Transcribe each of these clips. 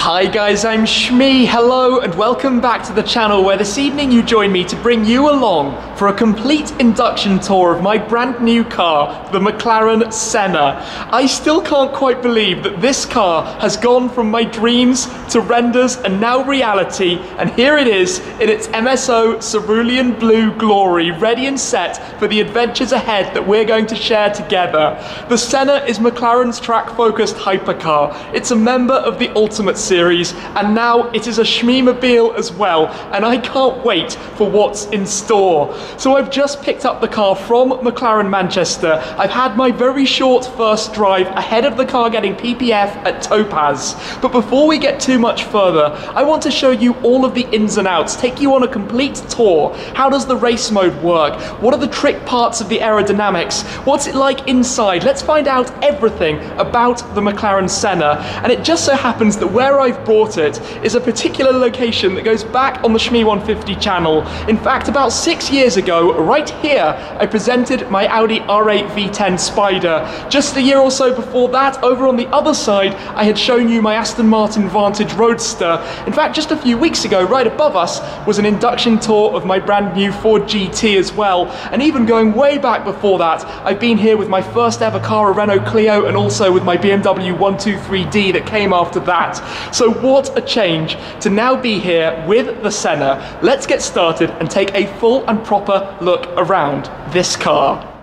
Hi guys, I'm Shmee. Hello and welcome back to the channel where this evening you join me to bring you along for a complete induction tour of my brand new car, the McLaren Senna. I still can't quite believe that this car has gone from my dreams to renders and now reality, and here it is in its MSO cerulean blue glory, ready and set for the adventures ahead that we're going to share together. The Senna is McLaren's track-focused hypercar. It's a member of the Ultimate Series, and now it is a Shmee-mobile as well, and I can't wait for what's in store. So I've just picked up the car from McLaren Manchester. I've had my very short first drive ahead of the car getting PPF at Topaz. But before we get too much further, I want to show you all of the ins and outs, take you on a complete tour. How does the race mode work? What are the trick parts of the aerodynamics? What's it like inside? Let's find out everything about the McLaren Senna. And it just so happens that where I've brought it is a particular location that goes back on the Shmee 150 channel. In fact, about 6 years ago, right here, I presented my Audi R8 V10 Spider. Just a year or so before that, over on the other side, I had shown you my Aston Martin Vantage Roadster. In fact, just a few weeks ago, right above us, was an induction tour of my brand new Ford GT as well. And even going way back before that, I've been here with my first ever car, a Renault Clio, and also with my BMW 123D that came after that. So what a change to now be here with the Senna. Let's get started and take a full and proper look around this car.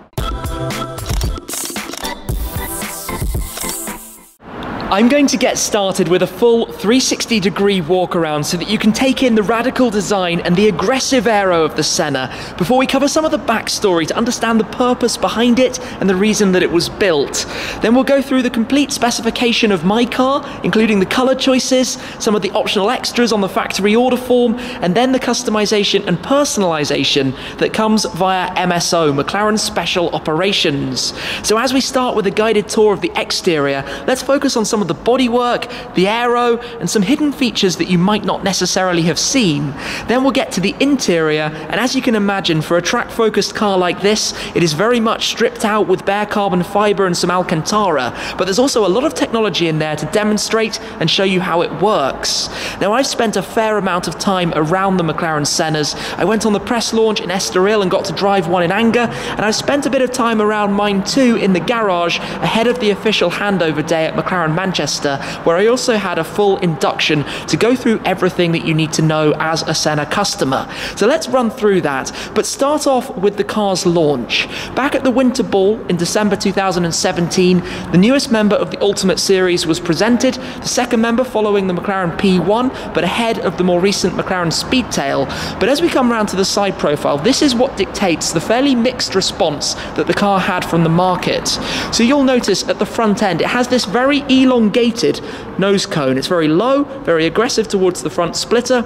I'm going to get started with a full 360-degree walk around so that you can take in the radical design and the aggressive aero of the Senna before we cover some of the backstory to understand the purpose behind it and the reason that it was built. Then we'll go through the complete specification of my car, including the color choices, some of the optional extras on the factory order form, and then the customization and personalization that comes via MSO, McLaren Special Operations. So as we start with a guided tour of the exterior, let's focus on some of the bodywork, the aero, and some hidden features that you might not necessarily have seen. Then we'll get to the interior, and as you can imagine, for a track-focused car like this, it is very much stripped out with bare carbon fiber and some Alcantara, but there's also a lot of technology in there to demonstrate and show you how it works. Now, I've spent a fair amount of time around the McLaren Sennas. I went on the press launch in Estoril and got to drive one in anger, and I've spent a bit of time around mine too in the garage ahead of the official handover day at McLaren Manchester, where I also had a full induction to go through everything that you need to know as a Senna customer. So let's run through that, but start off with the car's launch. Back at the Winter Ball in December 2017, the newest member of the Ultimate Series was presented, the second member following the McLaren P1, but ahead of the more recent McLaren Speedtail. But as we come around to the side profile, this is what dictates the fairly mixed response that the car had from the market. So you'll notice at the front end, it has this very elongated nose cone. It's very low, very aggressive towards the front splitter,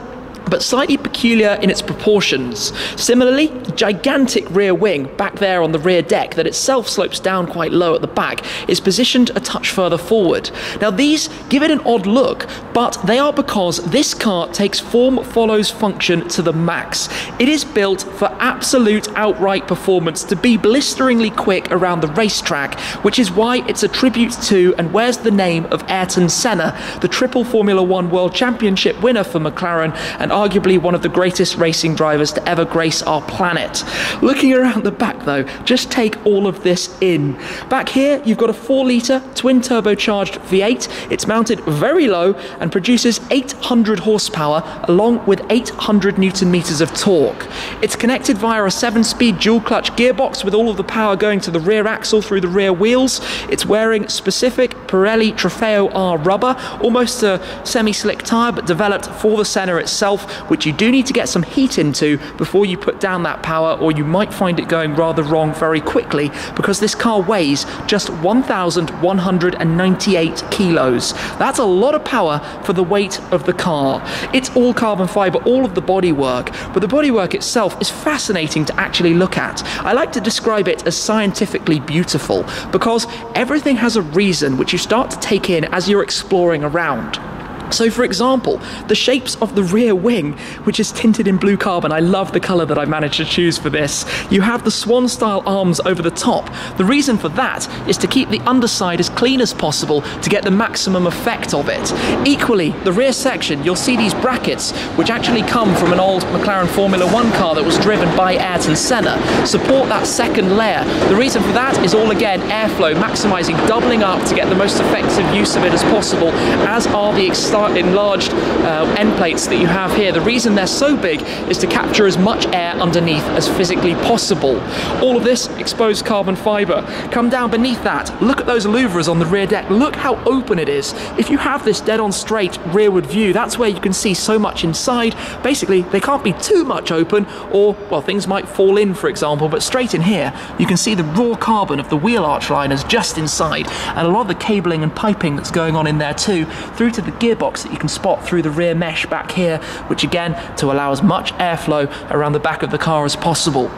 but slightly peculiar in its proportions. Similarly, the gigantic rear wing back there on the rear deck that itself slopes down quite low at the back is positioned a touch further forward. Now these give it an odd look, but they are because this car takes form follows function to the max. It is built for absolute outright performance, to be blisteringly quick around the racetrack, which is why it's a tribute to and wears the name of Ayrton Senna, the triple Formula One World Championship winner for McLaren and arguably one of the greatest racing drivers to ever grace our planet. Looking around the back though, just take all of this in. Back here, you've got a 4-litre twin turbocharged V8. It's mounted very low and produces 800 horsepower along with 800 Newton meters of torque. It's connected via a 7-speed dual clutch gearbox with all of the power going to the rear axle through the rear wheels. It's wearing specific Pirelli Trofeo R rubber, almost a semi-slick tyre, but developed for the Senna itself, which you do need to get some heat into before you put down that power, or you might find it going rather wrong very quickly, because this car weighs just 1,198 kilos. That's a lot of power for the weight of the car. It's all carbon fiber, all of the bodywork, but the bodywork itself is fascinating to actually look at. I like to describe it as scientifically beautiful, because everything has a reason which you start to take in as you're exploring around. So for example, the shapes of the rear wing, which is tinted in blue carbon, I love the colour that I've managed to choose for this. You have the swan style arms over the top. The reason for that is to keep the underside as clean as possible to get the maximum effect of it. Equally, the rear section, you'll see these brackets, which actually come from an old McLaren Formula 1 car that was driven by Ayrton Senna, support that second layer. The reason for that is all again airflow, maximising, doubling up to get the most effective use of it as possible, as are the enlarged end plates that you have here. The reason they're so big is to capture as much air underneath as physically possible. All of this exposed carbon fibre. Come down beneath that, look at those louvres on the rear deck, look how open it is. If you have this dead on straight rearward view, that's where you can see so much inside. Basically, they can't be too much open, or, well, things might fall in, for example, but straight in here, you can see the raw carbon of the wheel arch liners just inside, and a lot of the cabling and piping that's going on in there too, through to the gearbox that you can spot through the rear mesh back here, which again, to allow as much airflow around the back of the car as possible.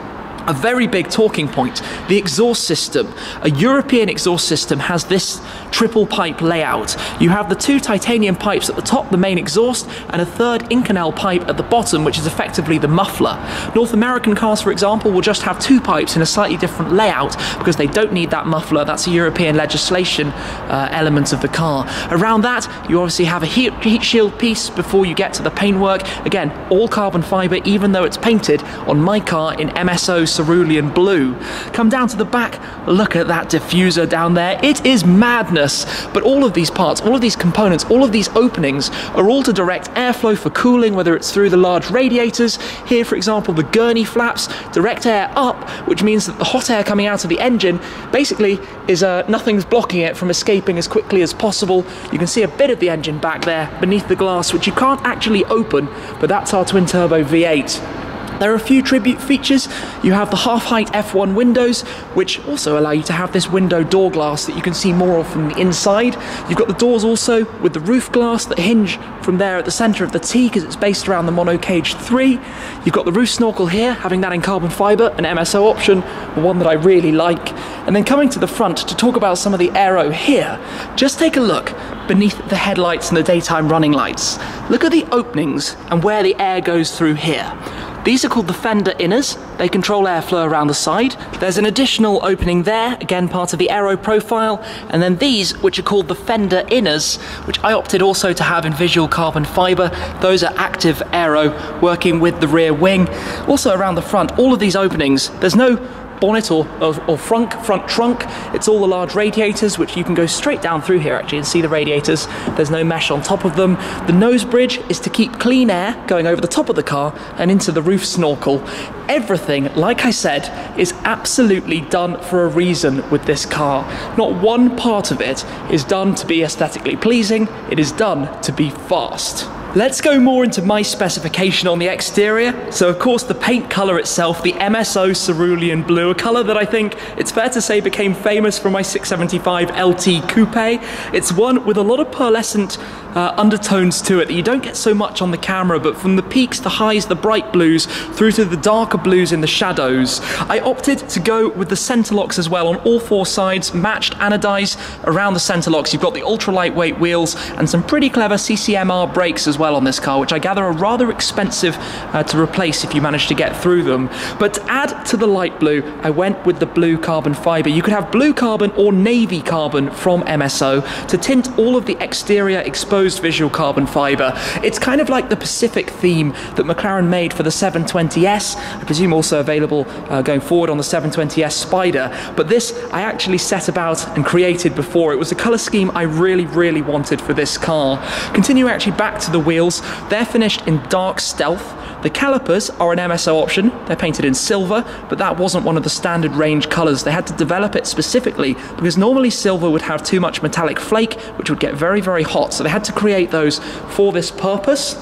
A very big talking point, the exhaust system. A European exhaust system has this triple pipe layout. You have the two titanium pipes at the top, the main exhaust, and a third Inconel pipe at the bottom, which is effectively the muffler. North American cars, for example, will just have two pipes in a slightly different layout because they don't need that muffler. That's a European legislation element of the car. Around that, you obviously have a heat shield piece before you get to the paintwork. Again, all carbon fibre, even though it's painted on my car in MSO cerulean blue. Come down to the back, look at that diffuser down there. It is madness, but all of these parts, all of these components, all of these openings are all to direct airflow for cooling, whether it's through the large radiators. Here, for example, the gurney flaps direct air up, which means that the hot air coming out of the engine basically is nothing's blocking it from escaping as quickly as possible. You can see a bit of the engine back there beneath the glass, which you can't actually open, but that's our twin turbo V8. There are a few tribute features. You have the half-height F1 windows, which also allow you to have this window door glass that you can see more of from the inside. You've got the doors also with the roof glass that hinge from there at the centre of the T because it's based around the monocage 3. You've got the roof snorkel here, having that in carbon fibre, an MSO option, one that I really like. And then coming to the front to talk about some of the aero here, just take a look beneath the headlights and the daytime running lights. Look at the openings and where the air goes through here. These are called the fender inners. They control airflow around the side. There's an additional opening there, again part of the aero profile, and then these, which are called the fender inners, which I opted also to have in visual carbon fibre. Those are active aero, working with the rear wing. Also around the front, all of these openings, there's no bonnet or front trunk. It's all the large radiators, which you can go straight down through here actually and see the radiators. There's no mesh on top of them. The nose bridge is to keep clean air going over the top of the car and into the roof snorkel. Everything, like I said, is absolutely done for a reason with this car. Not one part of it is done to be aesthetically pleasing. It is done to be fast. Let's go more into my specification on the exterior. So of course the paint colour itself, the MSO cerulean blue, a colour that I think it's fair to say became famous for my 675 LT Coupe. It's one with a lot of pearlescent undertones to it that you don't get so much on the camera, but from the peaks, the highs, the bright blues, through to the darker blues in the shadows. I opted to go with the centre locks as well on all four sides, matched anodize around the centre locks. You've got the ultra lightweight wheels and some pretty clever CCMR brakes as well on this car, which I gather are rather expensive to replace if you manage to get through them. But to add to the light blue, I went with the blue carbon fibre. You could have blue carbon or navy carbon from MSO to tint all of the exterior exposed visual carbon fibre. It's kind of like the Pacific theme that McLaren made for the 720S, I presume also available going forward on the 720S Spider, but this I actually set about and created before. It was a colour scheme I really wanted for this car. Continue actually back to the wheels. They're finished in dark stealth. The calipers are an MSO option. They're painted in silver, but that wasn't one of the standard range colours. They had to develop it specifically because normally silver would have too much metallic flake, which would get very hot. So they had to create those for this purpose.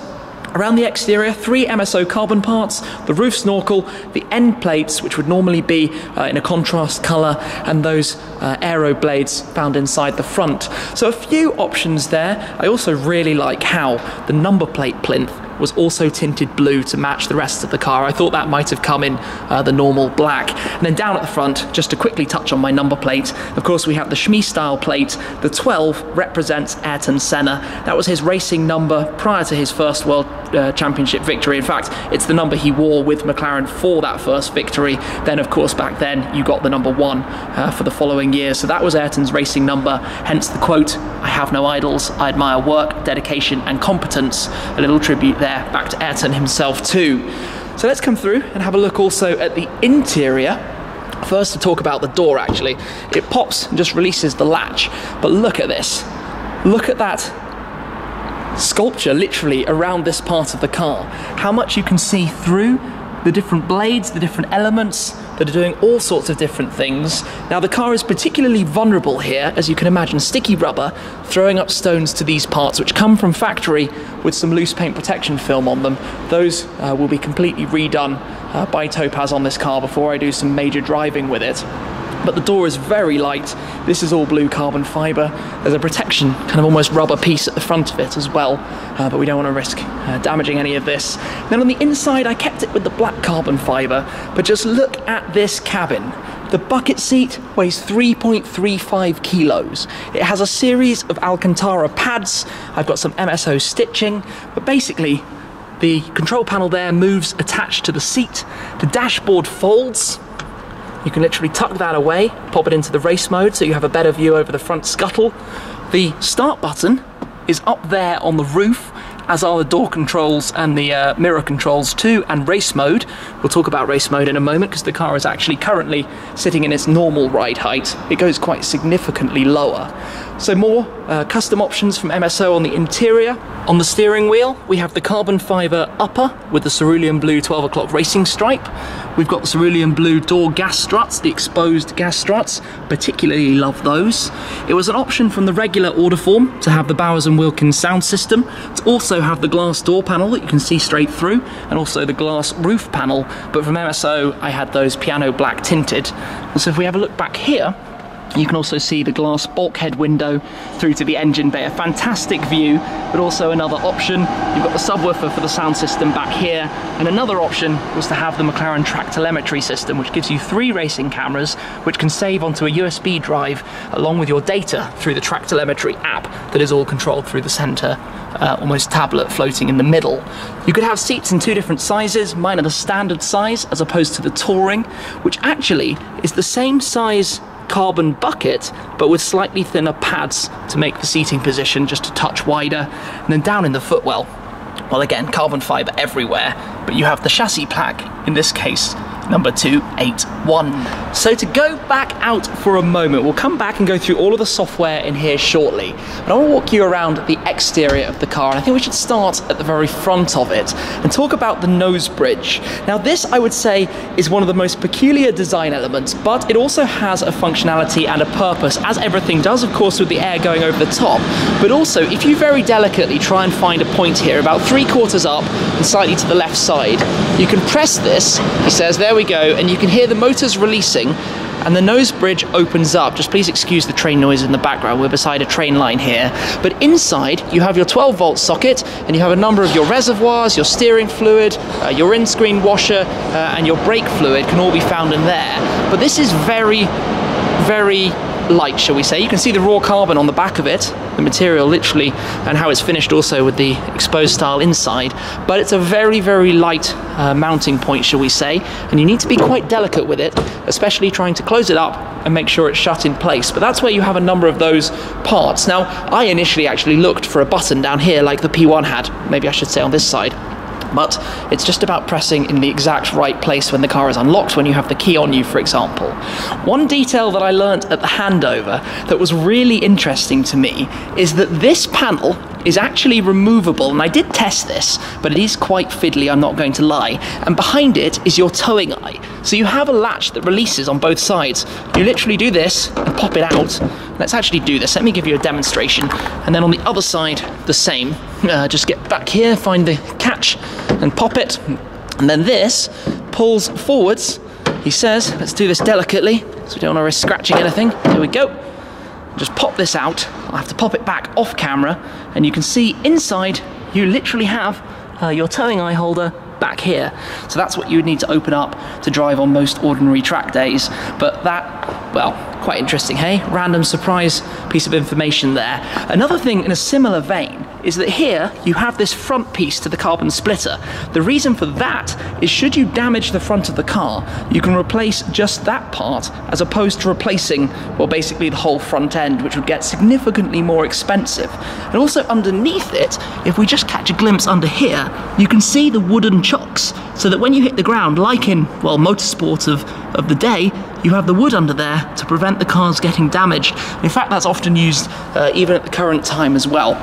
Around the exterior, 3 MSO carbon parts, the roof snorkel, the end plates, which would normally be in a contrast colour, and those aero blades found inside the front. So a few options there. I also really like how the number plate plinth was also tinted blue to match the rest of the car. I thought that might have come in the normal black. And then down at the front, just to quickly touch on my number plate, of course we have the Shmee style plate. The 12 represents Ayrton Senna. That was his racing number prior to his first World Championship victory. In fact, it's the number he wore with McLaren for that first victory. Then of course back then you got the number 1 for the following year. So that was Ayrton's racing number, hence the quote, "I have no idols, I admire work, dedication and competence." A little tribute there back to Ayrton himself too. So let's come through and have a look also at the interior. First to talk about the door actually. It pops and just releases the latch, but look at this. Look at that sculpture literally around this part of the car. How much you can see through the different blades, the different elements that are doing all sorts of different things. Now the car is particularly vulnerable here, as you can imagine, sticky rubber throwing up stones to these parts, which come from factory with some loose paint protection film on them. Those will be completely redone by Topaz on this car before I do some major driving with it. But the door is very light. This is all blue carbon fibre. There's a protection, kind of almost rubber piece at the front of it as well, but we don't want to risk damaging any of this. Then on the inside, I kept it with the black carbon fibre, but just look at this cabin. The bucket seat weighs 3.35 kilos. It has a series of Alcantara pads. I've got some MSO stitching, but basically, the control panel there moves attached to the seat. The dashboard folds. You can literally tuck that away, pop it into the race mode so you have a better view over the front scuttle. The start button is up there on the roof, as are the door controls and the mirror controls too, and race mode. We'll talk about race mode in a moment because the car is actually currently sitting in its normal ride height. It goes quite significantly lower. So more custom options from MSO on the interior. On the steering wheel, we have the carbon fibre upper with the cerulean blue 12 o'clock racing stripe. We've got the cerulean blue door gas struts, the exposed gas struts. Particularly love those. It was an option from the regular order form to have the Bowers & Wilkins sound system, to also have the glass door panel that you can see straight through, and also the glass roof panel. But from MSO, I had those piano black tinted. And so if we have a look back here, you can also see the glass bulkhead window through to the engine bay. A fantastic view, but also another option. You've got the subwoofer for the sound system back here, and another option was to have the McLaren track telemetry system, which gives you 3 racing cameras, which can save onto a USB drive along with your data through the track telemetry app that is all controlled through the center, almost tablet floating in the middle. You could have seats in 2 different sizes. Mine are the standard size as opposed to the touring, which actually is the same size carbon bucket, but with slightly thinner pads to make the seating position just a touch wider. And then down in the footwell, well again, carbon fibre everywhere, but you have the chassis plaque, in this case, number 281. So to go back out for a moment, we'll come back and go through all of the software in here shortly. But I want to walk you around the exterior of the car, and I think we should start at the very front of it and talk about the nose bridge. Now this, I would say, is one of the most peculiar design elements, but it also has a functionality and a purpose, as everything does, of course, with the air going over the top. But also, if you very delicately try and find a point here, about 3/4 up and slightly to the left side, you can press this, he says, there we go, and you can hear the motors releasing and the nose bridge opens up. Just please excuse the train noise in the background, we're beside a train line here. But inside you have your 12-volt socket, and you have a number of your reservoirs, your steering fluid, your in-screen washer, and your brake fluid can all be found in there. But this is very, very light, shall we say. You can see the raw carbon on the back of it, the material literally, and how it's finished also with the exposed style inside. But it's a very, very light mounting point, shall we say, and you need to be quite delicate with it, especially trying to close it up and make sure it's shut in place. But that's where you have a number of those parts. Now, I initially actually looked for a button down here like the P1 had, maybe I should say on this side. But it's just about pressing in the exact right place when the car is unlocked, when you have the key on you, for example. One detail that I learnt at the handover that was really interesting to me is that this panel is actually removable, and I did test this, but it is quite fiddly, I'm not going to lie. And behind it is your towing eye. So you have a latch that releases on both sides. You literally do this and pop it out. Let's actually do this. Let me give you a demonstration. And then on the other side, the same. Just get back here, find the catch, and pop it. And then this pulls forwards, he says. Let's do this delicately, so we don't want to risk scratching anything. Here we go. Just pop this out. I'll have to pop it back off camera, and you can see inside you literally have your towing eye holder back here. So that's what you would need to open up to drive on most ordinary track days. But that, well, quite interesting, hey? Random surprise piece of information there. Another thing in a similar vein is that here you have this front piece to the carbon splitter. The reason for that is should you damage the front of the car, you can replace just that part as opposed to replacing, well, basically the whole front end, which would get significantly more expensive. And also underneath it, if we just catch a glimpse under here, you can see the wooden chocks, so that when you hit the ground, like in, well, motorsport of the day, you have the wood under there to prevent the cars getting damaged. In fact, that's often used even at the current time as well.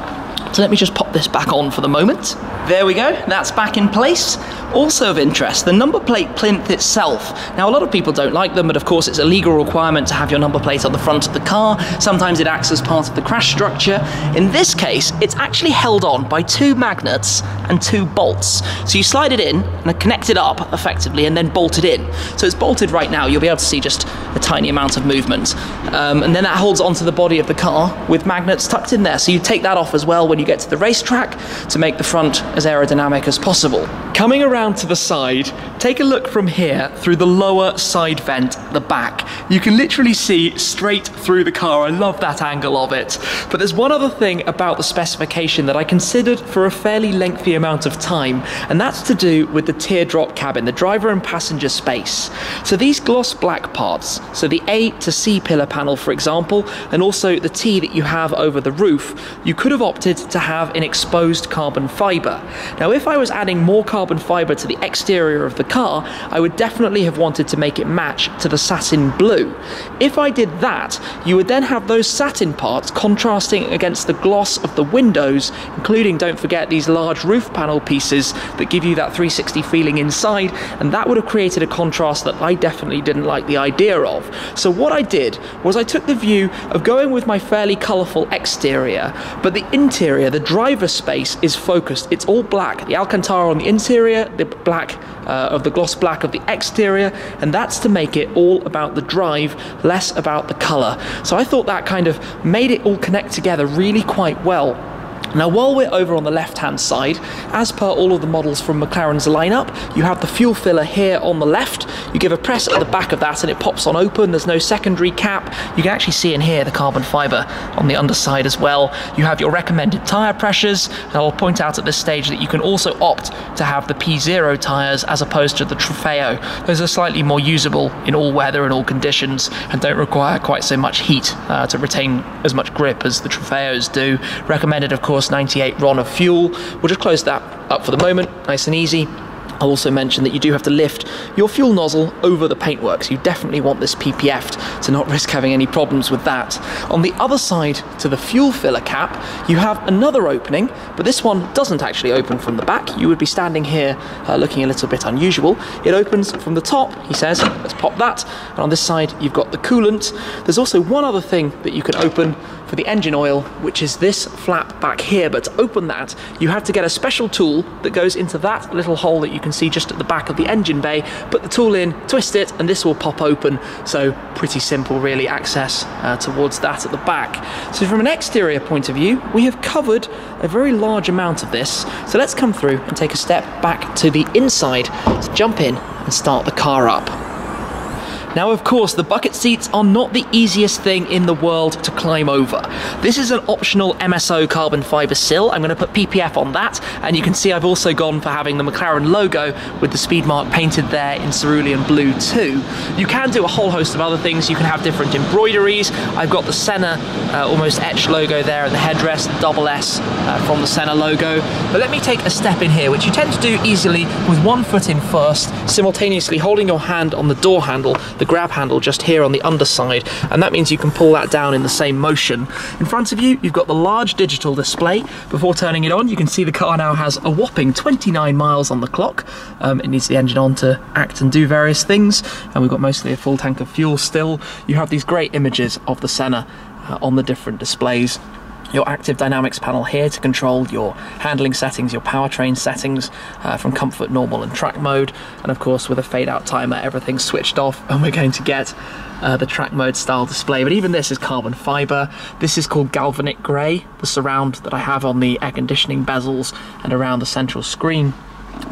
So let me just pop this back on for the moment. There we go, that's back in place. Also of interest, the number plate plinth itself. Now, a lot of people don't like them, but of course it's a legal requirement to have your number plate on the front of the car. Sometimes it acts as part of the crash structure. In this case, it's actually held on by 2 magnets and 2 bolts. So you slide it in and connect it up effectively and then bolt it in. So it's bolted right now, you'll be able to see just a tiny amount of movement. And then that holds onto the body of the car with magnets tucked in there. So you take that off as well when you get to the racetrack to make the front as aerodynamic as possible. Coming around to the side, take a look from here through the lower side vent at the back. You can literally see straight through the car. I love that angle of it. But there's one other thing about the specification that I considered for a fairly lengthy amount of time, and that's to do with the teardrop cabin, the driver and passenger space. So these gloss black parts, so the A to C pillar panel, for example, and also the T that you have over the roof, you could have opted to have an exposed carbon fibre. Now, if I was adding more carbon fibre to the exterior of the car, I would definitely have wanted to make it match to the satin blue. If I did that, you would then have those satin parts contrasting against the gloss of the windows, including, don't forget, these large roof panel pieces that give you that 360 feeling inside, and that would have created a contrast that I definitely didn't like the idea of. So what I did was I took the view of going with my fairly colourful exterior, but the interior, the driver space, is focused. It's all black. The Alcantara on the interior, the black of the gloss black of the exterior, and that's to make it all about the drive, less about the colour. So I thought that kind of made it all connect together really quite well. Now, while we're over on the left-hand side, as per all of the models from McLaren's lineup, you have the fuel filler here on the left. You give a press at the back of that and it pops on open. There's no secondary cap. You can actually see in here the carbon fibre on the underside as well. You have your recommended tyre pressures, and I'll point out at this stage that you can also opt to have the P0 tyres as opposed to the Trofeo. Those are slightly more usable in all weather and all conditions and don't require quite so much heat to retain as much grip as the Trofeos do. Recommended, of course, 98 RON of fuel. We'll just close that up for the moment, nice and easy. I'll also mention that you do have to lift your fuel nozzle over the paintwork, so you definitely want this PPF'd to not risk having any problems with that. On the other side to the fuel filler cap, you have another opening, but this one doesn't actually open from the back. You would be standing here looking a little bit unusual. It opens from the top, he says. Let's pop that. And on this side, you've got the coolant. There's also one other thing that you can open for the engine oil, which is this flap back here. But to open that, you have to get a special tool that goes into that little hole that you can see just at the back of the engine bay. Put the tool in, twist it, and this will pop open. So pretty simple, really, access towards that at the back. So from an exterior point of view, we have covered a very large amount of this. So let's come through and take a step back to the inside to jump in and start the car up. Now, of course, the bucket seats are not the easiest thing in the world to climb over. This is an optional MSO carbon fibre sill. I'm going to put PPF on that, and you can see I've also gone for having the McLaren logo with the speed mark painted there in cerulean blue too. You can do a whole host of other things. You can have different embroideries. I've got the Senna almost etched logo there in the headrest, double S from the Senna logo. But let me take a step in here, which you tend to do easily with one foot in first, simultaneously holding your hand on the door handle, the grab handle just here on the underside, and that means you can pull that down in the same motion. In front of you, you've got the large digital display. Before turning it on, you can see the car now has a whopping 29 miles on the clock. It needs the engine on to act and do various things, and we've got mostly a full tank of fuel still. You have these great images of the Senna on the different displays. Your active dynamics panel here to control your handling settings, your powertrain settings from comfort, normal and track mode, and of course with a fade out timer everything's switched off, and we're going to get the track mode style display, but even this is carbon fiber. This is called galvanic grey, the surround that I have on the air conditioning bezels and around the central screen.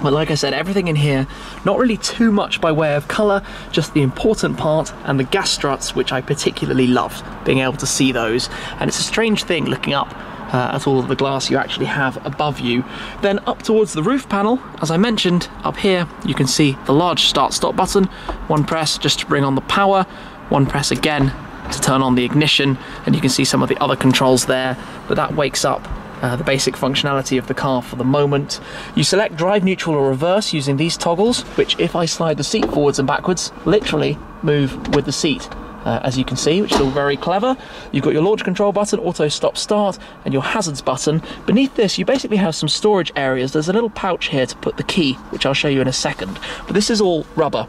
But like I said, everything in here, not really too much by way of colour, just the important part, and the gas struts, which I particularly loved, being able to see those. And it's a strange thing looking up at all of the glass you actually have above you. Then up towards the roof panel, as I mentioned, up here you can see the large start-stop button. One press just to bring on the power, one press again to turn on the ignition, and you can see some of the other controls there, but that wakes up the basic functionality of the car for the moment. You select drive, neutral or reverse using these toggles, which if I slide the seat forwards and backwards, literally move with the seat. As you can see, which is all very clever. You've got your launch control button, auto stop start, and your hazards button. Beneath this, you basically have some storage areas. There's a little pouch here to put the key, which I'll show you in a second. But this is all rubber.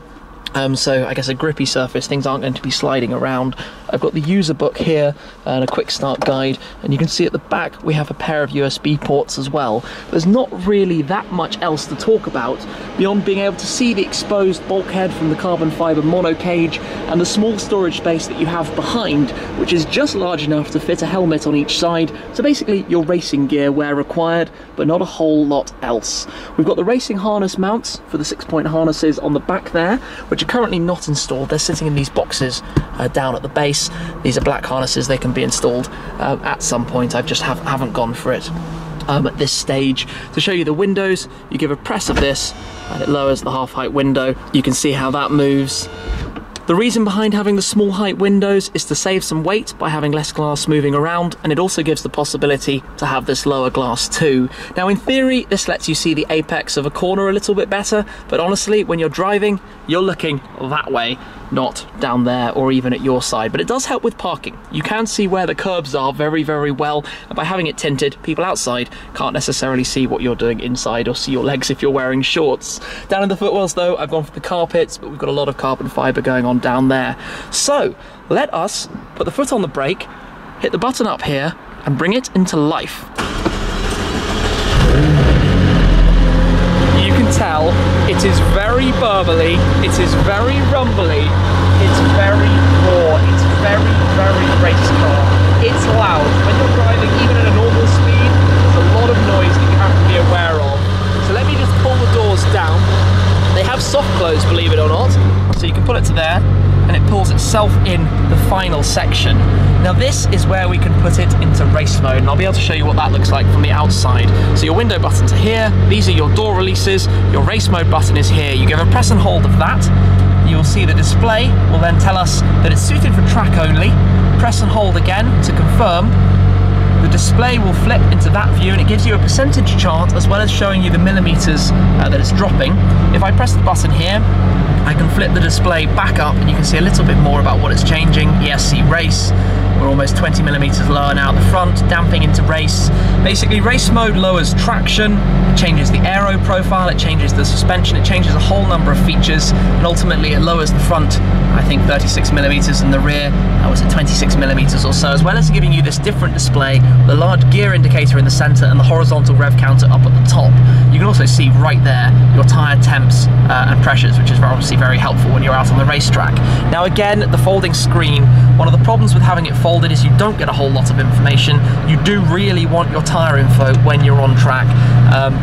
So I guess a grippy surface, things aren't going to be sliding around. I've got the user book here and a quick start guide, and you can see at the back we have a pair of USB ports as well. There's not really that much else to talk about beyond being able to see the exposed bulkhead from the carbon fiber monocage and the small storage space that you have behind, which is just large enough to fit a helmet on each side. So basically your racing gear where required, but not a whole lot else. We've got the racing harness mounts for the 6-point harnesses on the back there, which are currently not installed. They're sitting in these boxes down at the base. These are black harnesses. They can be installed at some point. I just haven't gone for it at this stage. To show you the windows, you give a press of this and it lowers the half height window. You can see how that moves. The reason behind having the small height windows is to save some weight by having less glass moving around, and it also gives the possibility to have this lower glass too. Now in theory, this lets you see the apex of a corner a little bit better, but honestly, when you're driving, you're looking that way, not down there or even at your side. But it does help with parking. You can see where the curbs are very, very well, and by having it tinted, people outside can't necessarily see what you're doing inside or see your legs if you're wearing shorts. Down in the footwells though, I've gone for the carpets, but we've got a lot of carbon fiber going on down there. So let us put the foot on the brake, hit the button up here and bring it into life. You can tell it is very burbly, it is very rumbly, it's very raw, it's very, very race car. It's loud. When you're driving even at a normal speed, there's a lot of noise that you have to be aware of. So let me just pull the doors down. They have soft close, believe it or not, so you can pull it to there and it pulls itself in the final section. Now this is where we can put it into race mode, and I'll be able to show you what that looks like from the outside. So your window buttons are here, these are your door releases, your race mode button is here. You give a press and hold of that, you'll see the display will then tell us that it's suited for track only. Press and hold again to confirm. The display will flip into that view and it gives you a percentage chart as well as showing you the millimeters that it's dropping. If I press the button here, I can flip the display back up and you can see a little bit more about what it's changing. ESC race, we're almost 20 millimeters lower now at the front, damping into race. Basically race mode lowers traction, it changes the aero profile, it changes the suspension, it changes a whole number of features, and ultimately it lowers the front, I think 36 millimeters, in the rear, was it 26 millimeters or so, as well as giving you this different display, the large gear indicator in the center and the horizontal rev counter up at the top. You can also see right there your tire temps and pressures, which is obviously very helpful when you're out on the racetrack. Now again, the folding screen, one of the problems with having it folded is you don't get a whole lot of information. You do really want your tire info when you're on track,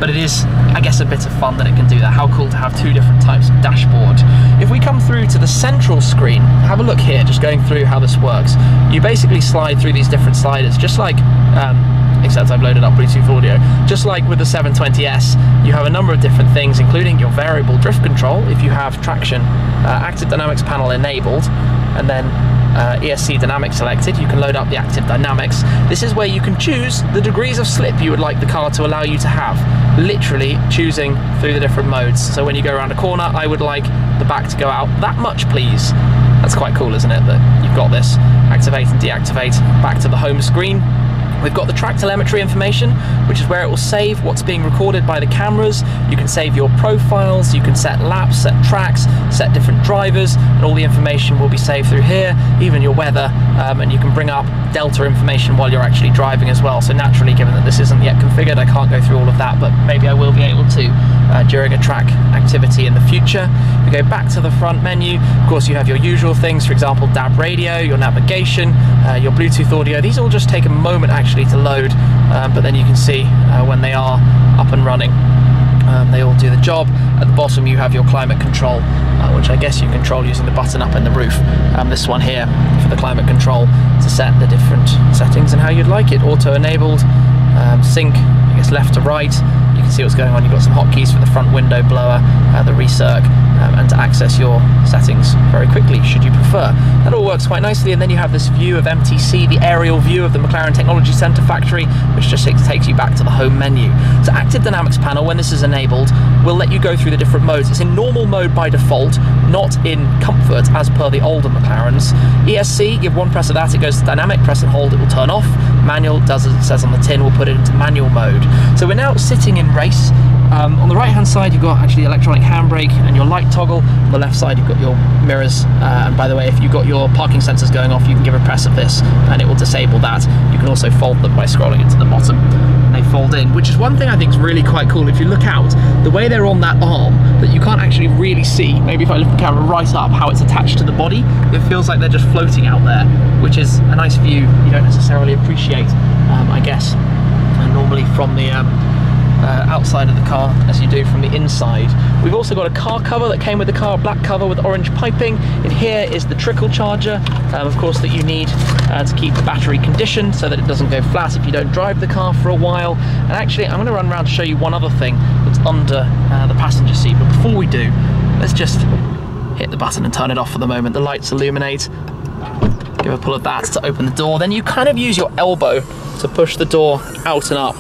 but it is, I guess, a bit of fun that it can do that. How cool to have two different types of dashboard. If we come through to the central screen, have a look here, just going through how this works. You basically slide through these different sliders, just like except I've loaded up Bluetooth audio. Just like with the 720S, you have a number of different things, including your variable drift control if you have traction, active dynamics panel enabled, and then ESC dynamics selected. You can load up the active dynamics. This is where you can choose the degrees of slip you would like the car to allow you to have, literally choosing through the different modes. So when you go around a corner, I would like the back to go out that much, please. That's quite cool, isn't it, that you've got this activate and deactivate back to the home screen. We've got the track telemetry information, which is where it will save what's being recorded by the cameras. You can save your profiles, you can set laps, set tracks, set different drivers, and all the information will be saved through here, even your weather, and you can bring up delta information while you're actually driving as well. So naturally, given that this isn't yet configured, I can't go through all of that, but maybe I will be able to during a track activity in the future. We go back to the front menu. Of course, you have your usual things, for example, DAB radio, your navigation, your Bluetooth audio. These all just take a moment actually to load, but then you can see when they are up and running. They all do the job. At the bottom you have your climate control, which I guess you control using the button up in the roof. This one here for the climate control to set the different settings and how you'd like it. Auto enabled, sync, I guess left to right. You can see what's going on. You've got some hotkeys for the front window blower, the recirc, and to access your settings very quickly should you prefer. That all works quite nicely, and then you have this view of MTC, the aerial view of the McLaren Technology Centre factory, which just takes you back to the home menu. So Active Dynamics panel, when this is enabled, will let you go through the different modes. It's in normal mode by default, not in comfort as per the older McLarens. ESC, give one press of that, it goes to dynamic, press and hold, it will turn off. Manual does as it says on the tin, we'll put it into manual mode. So we're now sitting in race. On the right hand side you've got actually electronic handbrake and your light toggle. On the left side you've got your mirrors, and by the way, if you've got your parking sensors going off, you can give a press of this and it will disable that. You can also fold them by scrolling it to the bottom and they fold in, which is one thing I think is really quite cool. If you look out, the way they're on that arm that you can't actually really see, maybe if I lift the camera right up, how it's attached to the body, it feels like they're just floating out there, which is a nice view you don't necessarily appreciate, I guess, normally from the outside of the car as you do from the inside. We've also got a car cover that came with the car, a black cover with orange piping. In here is the trickle charger, of course, that you need to keep the battery conditioned so that it doesn't go flat if you don't drive the car for a while. And actually I'm going to run around to show you one other thing that's under the passenger seat, but before we do, let's just hit the button and turn it off for the moment. The lights illuminate. Give a pull of that to open the door, then you kind of use your elbow to push the door out and up.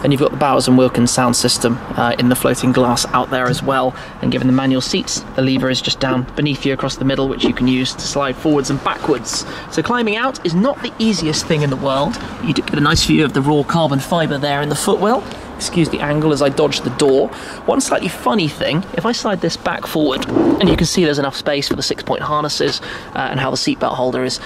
Then you've got the Bowers & Wilkins sound system in the floating glass out there as well. And given the manual seats, the lever is just down beneath you across the middle, which you can use to slide forwards and backwards. So climbing out is not the easiest thing in the world. You do get a nice view of the raw carbon fibre there in the footwell. Excuse the angle as I dodge the door. One slightly funny thing, if I slide this back forward, and you can see there's enough space for the 6-point harnesses and how the seatbelt holder is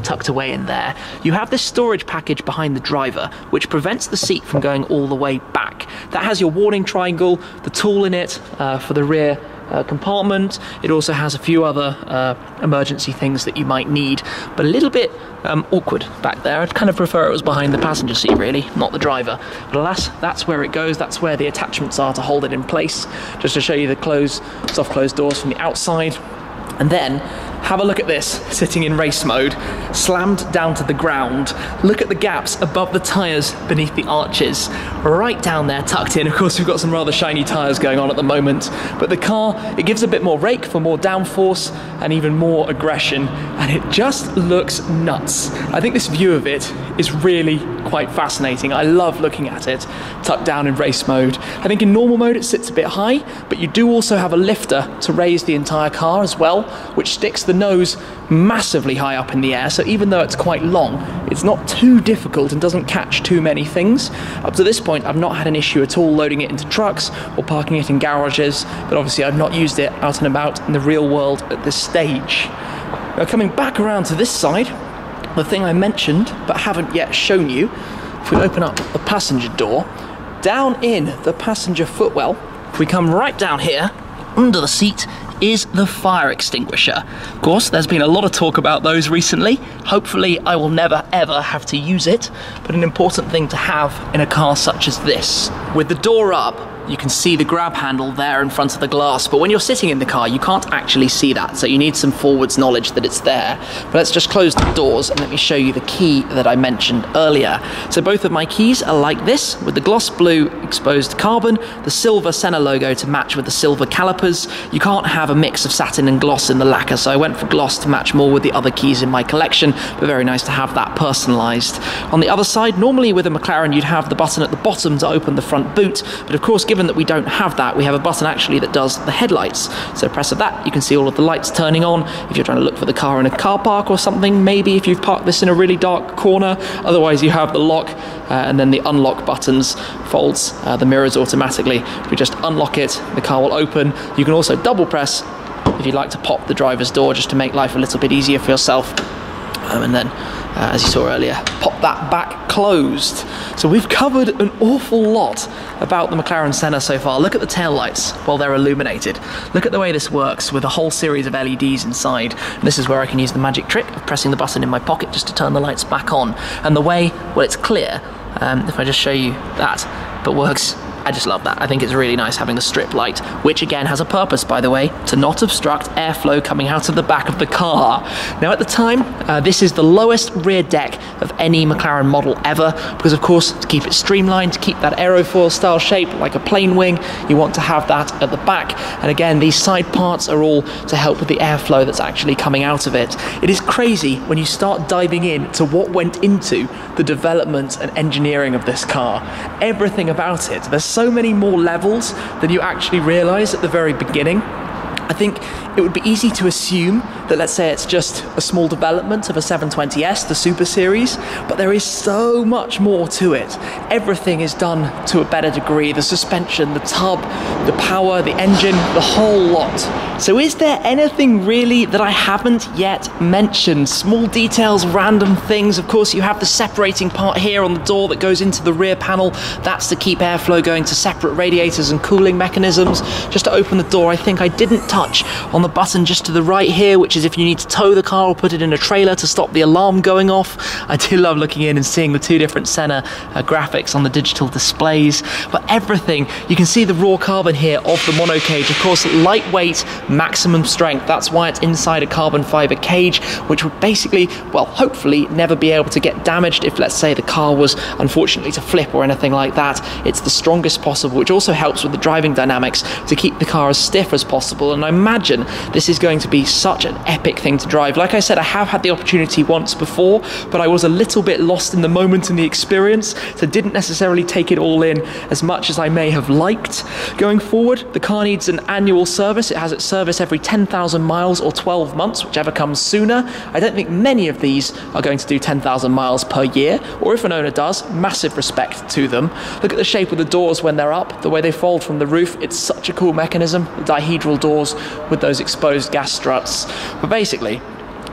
tucked away in there. You have this storage package behind the driver, which prevents the seat from going all the way back. That has your warning triangle, the tool in it for the rear compartment. It also has a few other emergency things that you might need, but a little bit awkward back there. I'd kind of prefer it was behind the passenger seat really, not the driver, but alas, that's where it goes. That's where the attachments are to hold it in place. Just to show you the soft closed doors from the outside. And then have a look at this, sitting in race mode, slammed down to the ground. Look at the gaps above the tyres beneath the arches, right down there, tucked in. Of course, we've got some rather shiny tyres going on at the moment, but the car, it gives a bit more rake for more downforce and even more aggression, and it just looks nuts. I think this view of it is really quite fascinating. I love looking at it tucked down in race mode. I think in normal mode it sits a bit high, but you do also have a lifter to raise the entire car as well, which sticks the nose massively high up in the air, so even though it's quite long, it's not too difficult and doesn't catch too many things. Up to this point, I've not had an issue at all loading it into trucks or parking it in garages, but obviously I've not used it out and about in the real world at this stage. Now coming back around to this side, the thing I mentioned but haven't yet shown you, if we open up the passenger door, down in the passenger footwell, if we come right down here, under the seat, is the fire extinguisher. Of course, there's been a lot of talk about those recently. Hopefully I will never ever have to use it, but an important thing to have in a car such as this. With the door up, you can see the grab handle there in front of the glass, but when you're sitting in the car, you can't actually see that, so you need some forwards knowledge that it's there. But let's just close the doors and let me show you the key that I mentioned earlier. So both of my keys are like this, with the gloss blue exposed carbon, the silver Senna logo to match with the silver calipers. You can't have a mix of satin and gloss in the lacquer, so I went for gloss to match more with the other keys in my collection, but very nice to have that personalised. On the other side, normally with a McLaren, you'd have the button at the bottom to open the front front boot, but of course, given that we don't have that, we have a button actually that does the headlights. So press of that, you can see all of the lights turning on. If you're trying to look for the car in a car park or something, maybe if you've parked this in a really dark corner. Otherwise, you have the lock and then the unlock buttons folds the mirrors automatically. If we just unlock it, the car will open. You can also double press if you'd like to pop the driver's door just to make life a little bit easier for yourself. And then, as you saw earlier, pop that back closed. So we've covered an awful lot about the McLaren Senna so far. Look at the tail lights while they're illuminated. Look at the way this works with a whole series of LEDs inside. And this is where I can use the magic trick of pressing the button in my pocket just to turn the lights back on. And the way, well, it's clear, if I just show you that, but works. I just love that. I think it's really nice having the strip light, which again has a purpose, by the way, to not obstruct airflow coming out of the back of the car. Now at the time, this is the lowest rear deck of any McLaren model ever, because of course, to keep it streamlined, to keep that aerofoil style shape like a plane wing, you want to have that at the back. And again, these side parts are all to help with the airflow that's actually coming out of it. It is crazy when you start diving in to what went into the development and engineering of this car. Everything about it. There's so many more levels than you actually realize at the very beginning. I think it would be easy to assume that, let's say, it's just a small development of a 720S, the Super Series, but there is so much more to it. Everything is done to a better degree. The suspension, the tub, the power, the engine, the whole lot. So is there anything really that I haven't yet mentioned? Small details, random things. Of course, you have the separating part here on the door that goes into the rear panel. That's to keep airflow going to separate radiators and cooling mechanisms. Just to open the door, I think I didn't touch on the button just to the right here, which is if you need to tow the car or put it in a trailer to stop the alarm going off. I do love looking in and seeing the two different Senna graphics on the digital displays. But everything, you can see the raw carbon here of the monocage. Of course, lightweight, maximum strength. That's why it's inside a carbon fiber cage, which would basically, well, hopefully never be able to get damaged if, let's say, the car was unfortunately to flip or anything like that. It's the strongest possible, which also helps with the driving dynamics to keep the car as stiff as possible. And I imagine this is going to be such an epic thing to drive. Like I said, I have had the opportunity once before, but I was a little bit lost in the moment and the experience, so didn't necessarily take it all in as much as I may have liked. Going forward, the car needs an annual service. It has its service every 10,000 miles or 12 months, whichever comes sooner. I don't think many of these are going to do 10,000 miles per year, or if an owner does, massive respect to them. Look at the shape of the doors when they're up, the way they fold from the roof. It's such a cool mechanism, the dihedral doors with those exposed gas struts. But basically,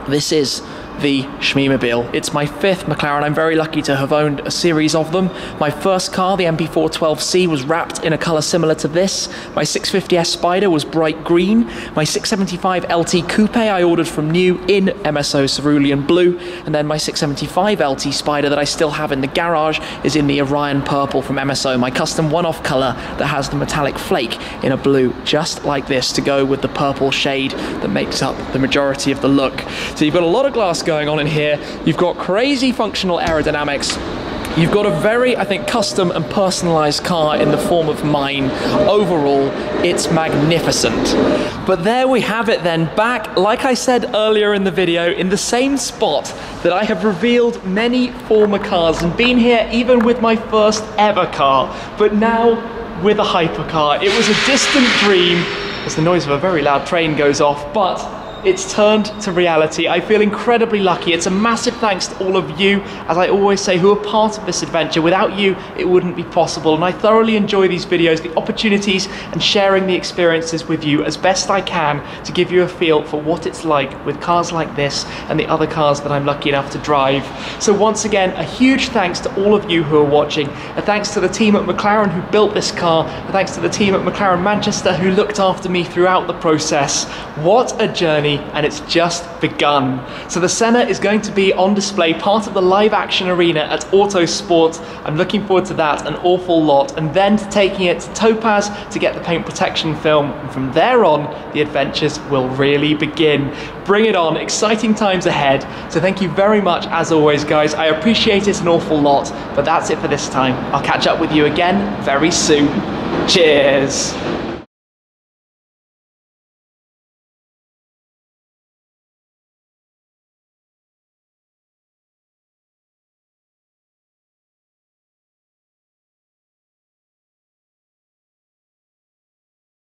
this is the Shmee-mobile. It's my 5th McLaren. I'm very lucky to have owned a series of them. My first car, the MP412C, was wrapped in a colour similar to this. My 650S Spider was bright green. My 675 LT Coupe I ordered from new in MSO cerulean blue. And then my 675 LT Spider that I still have in the garage is in the Orion purple from MSO, my custom one-off colour that has the metallic flake in a blue, just like this, to go with the purple shade that makes up the majority of the look. So you've got a lot of glass going on in here. You've got crazy functional aerodynamics. You've got a very, I think, custom and personalized car in the form of mine. Overall, it's magnificent. But there we have it then, back, like I said earlier in the video, in the same spot that I have revealed many former cars and been here even with my first ever car, but now with a hypercar. It was a distant dream, as the noise of a very loud train goes off, but it's turned to reality. I feel incredibly lucky. It's a massive thanks to all of you, as I always say, who are part of this adventure. Without you, it wouldn't be possible. And I thoroughly enjoy these videos, the opportunities, and sharing the experiences with you as best I can to give you a feel for what it's like with cars like this and the other cars that I'm lucky enough to drive. So once again, a huge thanks to all of you who are watching. A thanks to the team at McLaren who built this car. A thanks to the team at McLaren Manchester who looked after me throughout the process. What a journey, and it's just begun. So the Senna is going to be on display, part of the live action arena at Autosport. I'm looking forward to that an awful lot, and then to taking it to Topaz to get the paint protection film, and from there on the adventures will really begin. Bring it on, exciting times ahead. So thank you very much as always, guys. I appreciate it an awful lot, but that's it for this time. I'll catch up with you again very soon. Cheers.